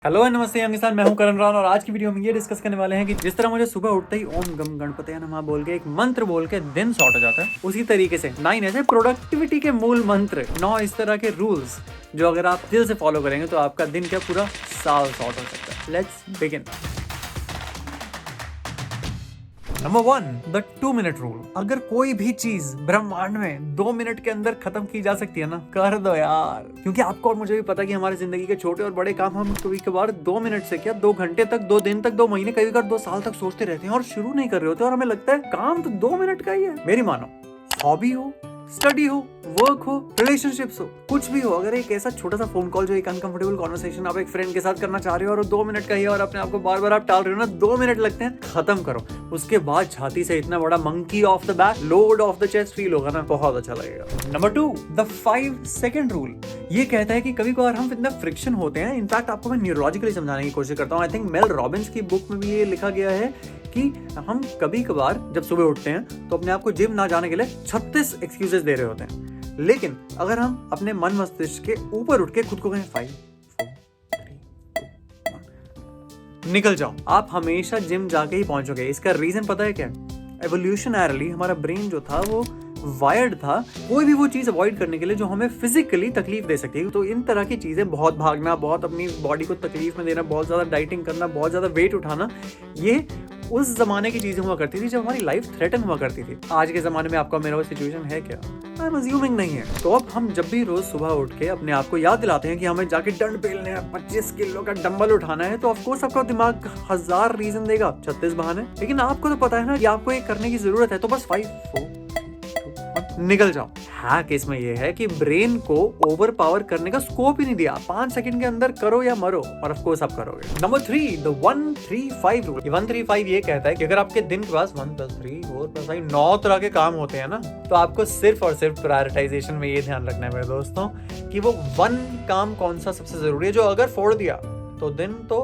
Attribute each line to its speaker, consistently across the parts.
Speaker 1: Hello and नमस्ते young इंसान, मैं हूं करण राव और आज की वीडियो में ये डिस्कस करने वाले हैं कि जिस तरह मुझे सुबह उठते ही ओम गम गणपतये नमः बोल के एक मंत्र बोल के दिन सॉर्ट हो जाता है, उसी तरीके से 9 ऐसे प्रोडक्टिविटी के मूल मंत्र, 9 इस तरह के रूल्स जो अगर आप दिल से फॉलो करेंगे तो आपका दिन क्या पूरा साल सॉर्ट हो सकता है। Let's begin. Number 1, the 2 minute rule. अगर कोई भी चीज ब्रह्मांड में 2 मिनट के अंदर खत्म की जा सकती है ना, कर दो यार। क्योंकि आपको और मुझे भी पता है कि हमारी जिंदगी के छोटे और बड़े काम हम कभी कभार 2 मिनट से क्या 2 घंटे तक, 2 दिन तक, 2 महीने, कभी कभार 2 साल तक सोचते रहते हैं और शुरू नहीं कर रहे होते और हमें लगता है काम तो 2 मिनट का ही है। मेरी मानो, हॉबी हो, स्टडी हो, वर्क हो, रिलेशनशिप्स हो, कुछ भी हो, अगर एक ऐसा छोटा सा फोन कॉल जो एक अनकंफर्टेबल कॉन्वर्सेशन आप एक फ्रेंड के साथ करना चाह रहे हो और 2 मिनट का ही है और अपने आप को बार बार आप टाल रहे हो ना, 2 मिनट लगते हैं, खत्म करो। उसके बाद छाती से इतना बड़ा monkey of the back, load of the chest feel होगा ना, बहुत अच्छा लगेगा। Number 2, the 5 second rule. ये कहता है कि कभी कभार हम इतना फ्रिक्शन होते हैं, इनफैक्ट आपको मैं न्यूरोलॉजिकली समझाने की कोशिश करता हूँ। आई थिंक मेल रॉबिन्स की बुक में भी ये लिखा गया है कि हम कभी कभार जब सुबह उठते हैं तो अपने आप को जिम ना जाने के लिए 36 एक्सक्यूजेस दे रहे होते हैं। लेकिन अगर हम अपने मन मस्तिष्क के ऊपर उठ के खुद को कहें 5, 4, 3, 2, 1, निकल जाओ, आप हमेशा जिम जाके ही पहुंचोगे। इसका रीजन पता है क्या? एवोल्यूशनरली हमारा ब्रेन जो था वो वायर्ड था कोई भी वो चीज अवॉइड करने के लिए जो हमें फिजिकली तकलीफ दे सकती है। तो इन तरह की चीजें, बहुत भागना, बहुत अपनी बॉडी को तकलीफ में देना, बहुत ज्यादा डाइटिंग करना, बहुत ज्यादा वेट उठाना, ये उस जमाने की चीजें हुआ करती थी जब हमारी लाइफ थ्रेटन हुआ करती थी। आज के जमाने में आपका मेरा वो सिचुएशन है क्या? आई एम अज्यूमिंग नहीं है। तो अब हम जब भी रोज सुबह उठ के अपने आप को याद दिलाते हैं कि हमें जाके डंड पेलने हैं, 25 किलो का डंबल उठाना है, तो ऑफकोर्स आपका दिमाग 1000 रीजन देगा, 36 बहाने। लेकिन आपको तो पता है ना कि आपको ये करने की जरूरत है, तो बस 5, 4, 3, 2, 1 निकल जाओ। हैक इसमें यह है कि ब्रेन को ओवर पावर करने का स्कोप ही नहीं दिया। 5 सेकंड के अंदर करो या मरो, और ऑफ कोर्स आप करोगे। Number 3, the 1-3-5 rule. 1-3-5 ये कहता है कि अगर आपके दिन के पास 1 + 3 4 + 5 9 तरह के काम होते हैं ना, तो आपको सिर्फ और सिर्फ प्रायोरिटाइजेशन में ये ध्यान रखना है मेरे दोस्तों कि वो 1 काम कौन सा सबसे जरूरी है, जो अगर फोड़ दिया तो दिन तो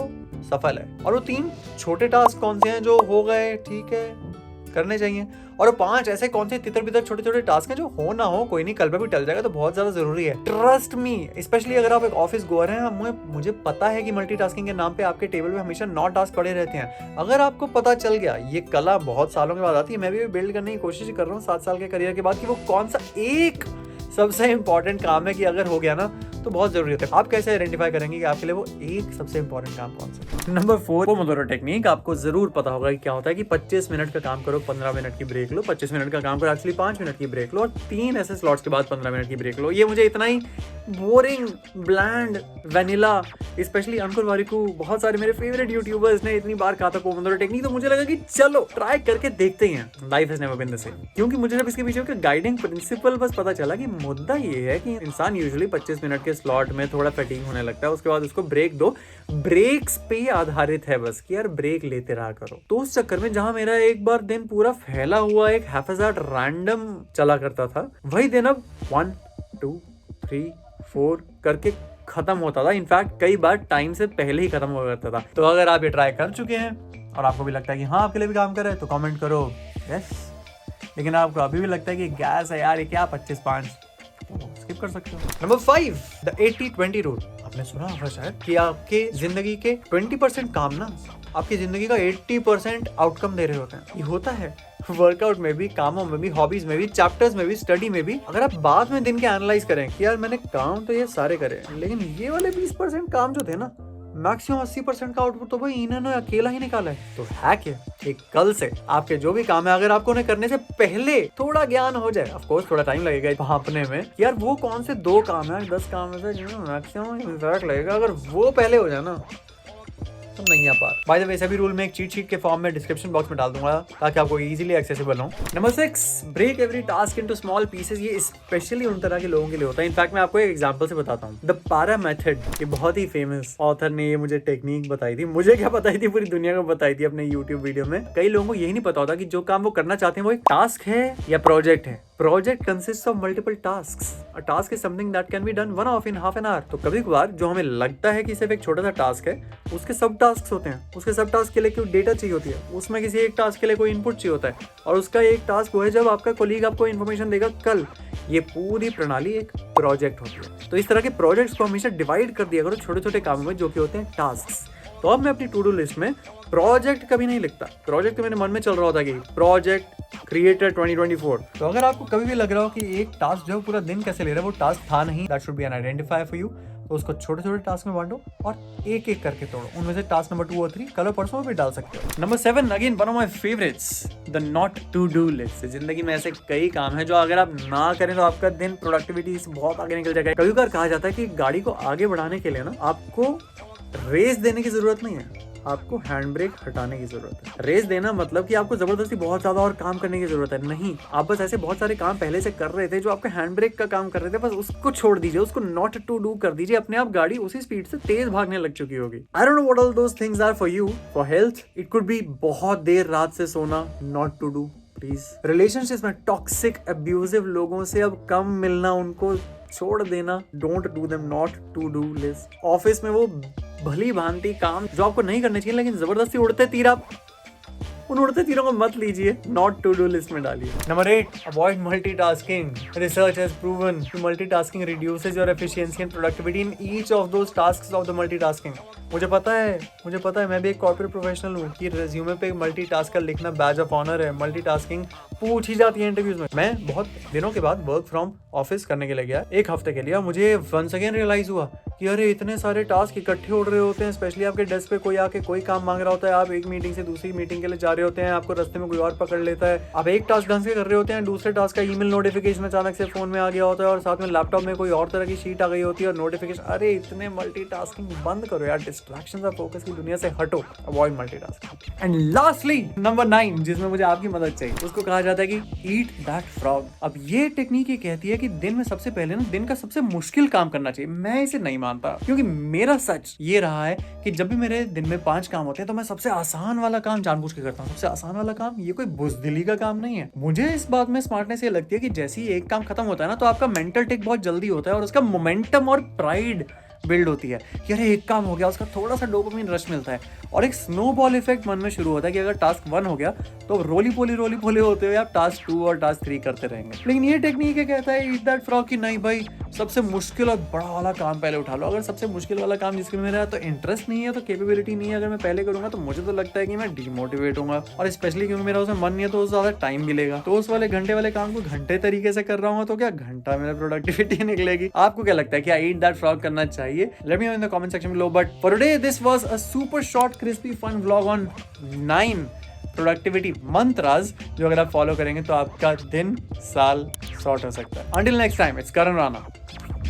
Speaker 1: सफल है, और वो 3 छोटे टास्क कौन से हैं जो हो गए, ठीक है, करने चाहिए, और 5 ऐसे कौन से तितर बितर छोटे छोटे टास्क हैं जो हो ना हो कोई नहीं, कल पे भी टल जाएगा, तो बहुत ज्यादा जरूरी है। ट्रस्ट मी, स्पेशली अगर आप एक ऑफिस गोअर हैं, मुझे पता है कि मल्टीटास्किंग के नाम पे आपके टेबल पे हमेशा 9 टास्क पड़े रहते हैं। अगर आपको पता चल गया, ये कला बहुत सालों के बाद आती है, मैं भी बिल्ड करने की कोशिश कर रहा हूँ 7 साल के करियर के बाद, कि वो कौन सा एक सबसे इंपॉर्टेंट काम है कि अगर हो गया ना तो बहुत जरूरी होता है। आप कैसे आइडेंटिफाई करेंगे कि आपके लिए वो एक सबसे इंपॉर्टेंट काम कौन सा? Number 4, Pomodoro technique. आपको जरूर पता होगा कि क्या होता है कि 25 मिनट का काम करो, 15 मिनट की ब्रेक लो, 25 मिनट का काम करो, एक्चुअली 5 मिनट की ब्रेक लो, और 3 ऐसे स्लॉट्स के बाद 15 मिनट की ब्रेक लो। ये मुझे इतना ही बोरिंग, ब्लैंड, वेनिला, स्पेशली अंकुर वारिकू, बहुत सारे मेरे फेवरेट यूट्यूबर्स ने इतनी बार कहा था पोमोडोरो टेक्निक, तो मुझे लगा कि चलो ट्राई करके देखते हैं। Life is never been the same. क्योंकि मुझे जब इसके पीछे का गाइडिंग प्रिंसिपल बस पता चला कि मुद्दा ये है कि इंसान यूजुअली 25 मिनट के स्लॉट में थोड़ा फटीग होने लगता है, उसके बाद उसको ब्रेक दो। ब्रेक्स पे आधारित है बस कि यार ब्रेक लेते रहा करो। तो उस चक्कर में जहां मेरा एक बार दिन पूरा फैला हुआ एक हैफाजार्ड रैंडम चला करता था, वही दिन अब 1, 2, 3, 4 करके खत्म होता था। इनफैक्ट कई बार टाइम से पहले ही खत्म हो जाता था। तो अगर आप ये ट्राई कर चुके हैं और आपको भी लगता है कि हाँ आपके लिए भी काम कर रहे हैं, तो कमेंट करो यस। लेकिन आपको अभी भी लगता है कि गैस है यार, ये क्या 25-5, स्किप कर सकते हो। Number 5, the 80-20 rule. आपने सुना होगा शायद कि आपके जिंदगी के 20% काम ना आपकी जिंदगी का 80% आउटकम दे रहे होते हैं। ये होता है वर्कआउट में भी, कामों में भी, हॉबीज में भी, चैप्टर्स में भी, स्टडी में भी। अगर आप बाद में दिन के एनालाइज करें कि यार मैंने काम तो ये सारे करे, लेकिन ये वाले 20% काम जो थे ना, मैक्सिमम 80% का आउटपुट तो भाई इन्होंने अकेला ही निकाला है। तो हैक है कि कल से आपके जो भी काम है, अगर आपको उन्हें करने से पहले थोड़ा ज्ञान हो जाए, ऑफ कोर्स थोड़ा टाइम लगेगा भांपने में, यार वो कौन से 2 काम है 10 काम में से जिनमें मैक्सिमम इम्पैक्ट लगेगा, अगर वो पहले हो जाए ना तो नहीं आ पार। बाय द वे, सभी रूल में एक चीट शीट के फॉर्म में डिस्क्रिप्शन बॉक्स में डाल दूंगा ताकि आपको इजीली एक्सेसिबल हो। Number 6, break every task into small pieces. ये स्पेशली उन तरह के लोगों के लिए होता है। इनफैक्ट मैं आपको एक एग्जांपल से बताता हूँ। द पारा मेथड, ये बहुत ही फेमस ऑथर ने ये मुझे टेक्निक बताई थी। मुझे क्या बताई थी, पूरी दुनिया को बताई थी अपने यूट्यूब वीडियो में। कई लोगों को यही नहीं पता होता कि जो काम वो करना चाहते हैं वो एक टास्क है या प्रोजेक्ट है। Project consist of multiple tasks. A task is something that can be done one of in half an hour. तो कभी कभार जो हमें लगता है कि सिर्फ एक छोटा सा टास्क है, उसके सब टास्क होते हैं। उसके सब टास्क के लिए कोई डेटा चाहिए होती है, उसमें किसी एक टास्क के लिए कोई इनपुट चाहिए होता है, और उसका एक टास्क वो है जब आपका कोलीग आपको इन्फॉर्मेशन देगा कल ये पूरी प्रणाली एक प्रोजेक्ट होती है। तो इस तरह के प्रोजेक्ट्स को हमेशा डिवाइड कर दिया करो छोटे छोटे कामों में, जो कि होते हैं टास्क्स। तो अब मैं अपनी टू डू लिस्ट में प्रोजेक्ट कभी नहीं लिखता। प्रोजेक्ट तो मेरे मन में चल रहा होता है कि प्रोजेक्ट क्रिएटर 2024। तो अगर आपको कभी भी लग रहा हो कि एक टास्क जो पूरा दिन कैसे ले रहा है, वो टास्क था नहीं, that should be N identifier for you. तो उसको छोटे छोटे टास्क में बांटो और एक एक करके तोड़ो। उनमें से टास्क नंबर 2 और 3 कल और परसों भी डाल सकते हो। Number 7, again one of my favourites, the not to do list. जिंदगी में ऐसे कई काम है जो अगर आप ना करें तो आपका दिन प्रोडक्टिविटी से बहुत आगे निकल जाएगा। कभी कभार कहा जाता है कि गाड़ी को आगे बढ़ाने के लिए ना आपको रेस देने की जरूरत नहीं है, आपको हैंड ब्रेक हटाने की जरूरत है। रेस देना मतलब कि आपको जबरदस्ती बहुत ज्यादा और काम करने की जरूरत है नहीं। आप बस ऐसे बहुत सारे काम पहले से कर रहे थे जो आपके हैंड ब्रेक का काम कर रहे थे, बस उसको छोड़ दीजिए, उसको नॉट टू डू कर दीजिए। अपने आप गाड़ी उसी स्पीड से तेज भागने लग चुकी होगी। I don't know what all those things are for you. For health it could be बहुत देर रात से सोना, not to do please. Relationships में टॉक्सिक अब्यूजिव लोगों से अब कम मिलना, उनको छोड़ देना, don't do them, not to do list. Office में वो भली भांति काम जो आपको नहीं करने चाहिए लेकिन जबरदस्ती उड़ते तीर, आप उन उड़ते तीरों को मत लीजिए, नॉट टू डू लिस्ट में डालिए। Number 8, avoid multitasking. Research has proven कि multitasking reduces your efficiency and productivity in each of those tasks of the multitasking. मुझे पता है, मैं भी एक कॉर्पोरेट प्रोफेशनल हूँ कि रिज्यूमे पे मल्टीटास्कर लिखना बैज ऑफ ऑनर है। मल्टीटास्किंग पूछी जाती है इंटरव्यूज में। मैं बहुत दिनों के बाद वर्क फ्रॉम ऑफिस करने के लिए गया, 1 हफ्ते के लिए। मुझे वंस अगेन रियलाइज हुआ कि अरे इतने सारे टास्क इकट्ठे उड़ रहे होते हैं, स्पेशली आपके डेस्क पे कोई आके कोई काम मांग रहा होता है, आप एक मीटिंग से दूसरी मीटिंग के लिए जा रहे होते हैं, आपको रास्ते में कोई और पकड़ लेता है, आप एक टास्क ढंग से कर रहे होते हैं, दूसरे टास्क का ईमेल नोटिफिकेशन अचानक से फोन में आ गया होता है और साथ में लैपटॉप में कोई और तरह की शीट आ गई होती है और नोटिफिकेशन। अरे इतने मल्टीटास्किंग बंद करो यार, डिस्ट्रैक्शंस और फोकस की दुनिया से हटो, avoid multitasking. And lastly number 9, जिसमें मुझे आपकी मदद चाहिए, उसको कहा जाता है कि ईट दैट फ्रॉग। अब ये टेक्निक ये कहती है कि दिन में सबसे पहले ना दिन का सबसे मुश्किल काम करना चाहिए। मैं इसे नहीं मानता, क्योंकि मेरा सच ये रहा है कि जब भी मेरे दिन में 5 काम होते हैं तो मैं सबसे आसान वाला काम जानबूझ के करता हूँ। सबसे आसान वाला काम, ये कोई बुज़दिली का काम नहीं है। मुझे इस बात में स्मार्टनेस ये लगती है कि जैसे ही एक काम खत्म होता है ना, तो आपका मेंटल टिक बहुत जल्दी होता है और उसका मोमेंटम और प्राइड बिल्ड होती है कि अरे एक काम हो गया, उसका थोड़ा सा डोपामिन रश मिलता है और एक स्नोबॉल इफेक्ट मन में शुरू होता है कि अगर टास्क 1 हो गया तो रोली पोली होते हुए आप टास्क 2 और टास्क 3 करते रहेंगे। लेकिन ये टेक्निक कहता है ईट दैट फ्रॉग कि नहीं भाई, सबसे मुश्किल और बड़ा वाला काम पहले उठा लो। अगर सबसे मुश्किल वाला काम जिसमें मेरा तो इंटरेस्ट नहीं है, तो कैपेबिलिटी नहीं है, अगर मैं पहले करूंगा तो मुझे तो लगता है कि मैं डिमोटिवेट होऊंगा, और स्पेशली क्योंकि मेरा उसमें मन नहीं है तो ज्यादा टाइम मिलेगा। तो उस वाले घंटे वाले काम को घंटे तरीके से कर रहा हूँ तो क्या घंटा मेरा प्रोडक्टिविटी निकलेगी। आपको क्या लगता है, क्या ईट दैट फ्रॉग करना चाहिए? Let me know in the comment section below. But for today this was a super short crispy fun vlog on 9 productivity mantras, जो अगर आप फॉलो करेंगे तो आपका दिन साल सॉर्ट हो सकता है। Until next time, it's Karan Rana.